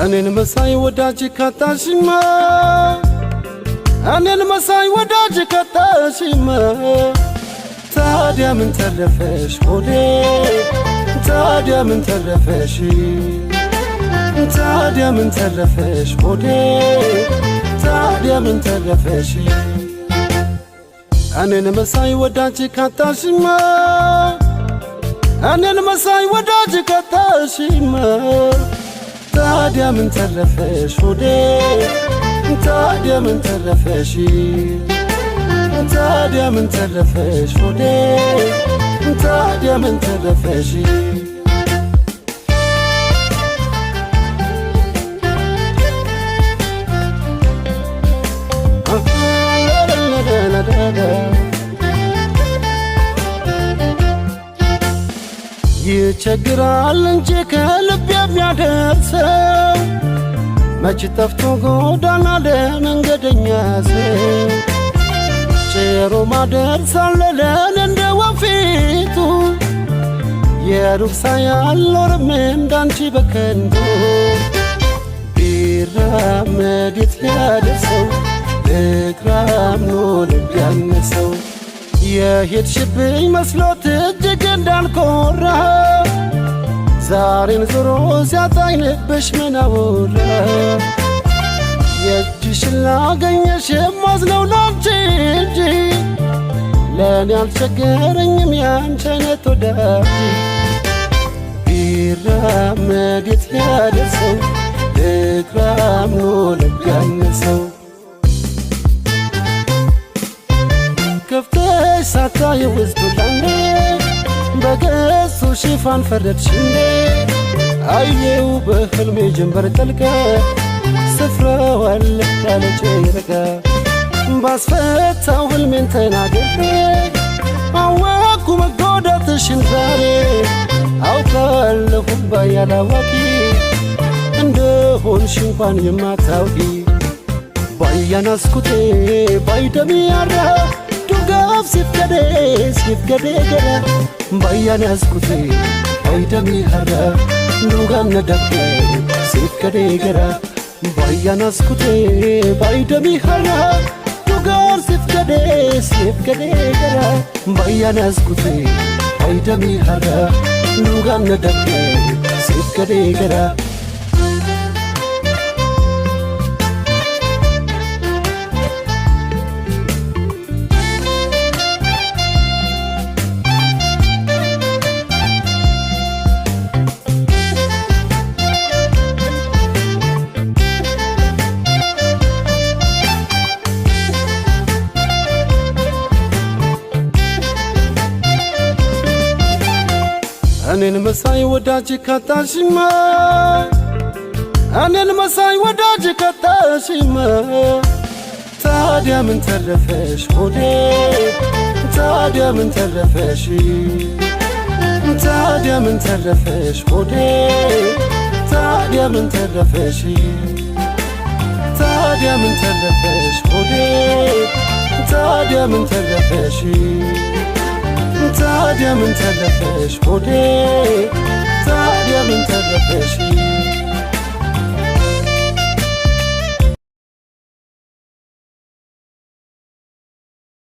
እኔን መሳይ ወዳጅ ካጣሽማ እኔን መሳይ ወዳጅ ካጣሽማ ታዲያ ምን ተረፈሽ ሆዴ ታዲያ ምን ተረፈሽ ታዲያ ምን ተረፈሽ ሆዴ ታዲያ ምን ተረፈሽ እኔን መሳይ ወዳጅ ካጣሽማ እኔን መሳይ ወዳጅ ካጣሽማ ታዲያ ምን ተረፈሽ ሆዴ ታዲያ ምን ተረፈሽ ታዲያ ምን ተረፈሽ ሆዴ ታዲያ ምን ተረፈሽ ይቸግራል እንጂ ከልብ የሚያደርሰው መች ጠፍቶ ጎዳና ለመንገደኛ ሰው ጭሮ ማደርሳለለን እንደ ወፊቱ የሩቅ ሳያልኖርም እንዳንቺ በከንቱ ቢራመድ የት ሊያደርሰው እግራም ኖ ልብ ያነሰው የሄድሽብኝ መስሎት እጅግ እንዳልኮራ ዛሬን ዞሮ ሲያጣኝ ልብሽ ምን አወራ የእጅሽን ላገኘሽ የማዝነው ላንቺ እንጂ ለእኔ አልቸገረኝም ያንቺ አይነት ወዳጅ ቢራመድ የት ሊያደርሰው እግራም ኖ ልብ ያነሰው ከፍተሽ ሳታየው ውስጡላንዴ በገጹ ሽፋን ፈረድሽንዴ አየው በሕልሜ ጀንበር ጠልቀ ስፍራው አለ ያለ ጨረቃ ባስፈታው ሕልሜን ተናግሬ አወቅኩ መጎዳትሽን ዛሬ አውቃለሁ ባያላዋቂ እንደሆንሽ እንኳን የማታውቂ ባያናስኩቴ ባይደሚ ያራ ዱጋፍ ሲፍገዴ ገራ ባያናስኩቴ ባይደሚ ያራ ዱጋም ነደቄ ሲፍገዴ ገራ ባያናስኩቴ ባይደሚ ያራ ዱጋር ሲፍገዴ ገራ ባያናስኩቴ ባይደሚ ያራ ዱጋም ነደቄ ሲፍገዴ ገራ እኔን መሳይ ወዳጅ ካጣሽማ እኔን መሳይ ወዳጅ ካጣሽማ ታዲያ ምን ተረፈሽ ሆዴ ታዲያ ምን ተረፈሽ ታዲያ ምን ተረፈሽ ሆዴ ታዲያ ምን ተረፈሽ ታዲያ ምን ተረፈሽ ሆዴ ታዲያ ምን ተረፈሽ ታዲያ ምን ተረፈሽ ሆዴ ታዲያ ምን ተረፈሽ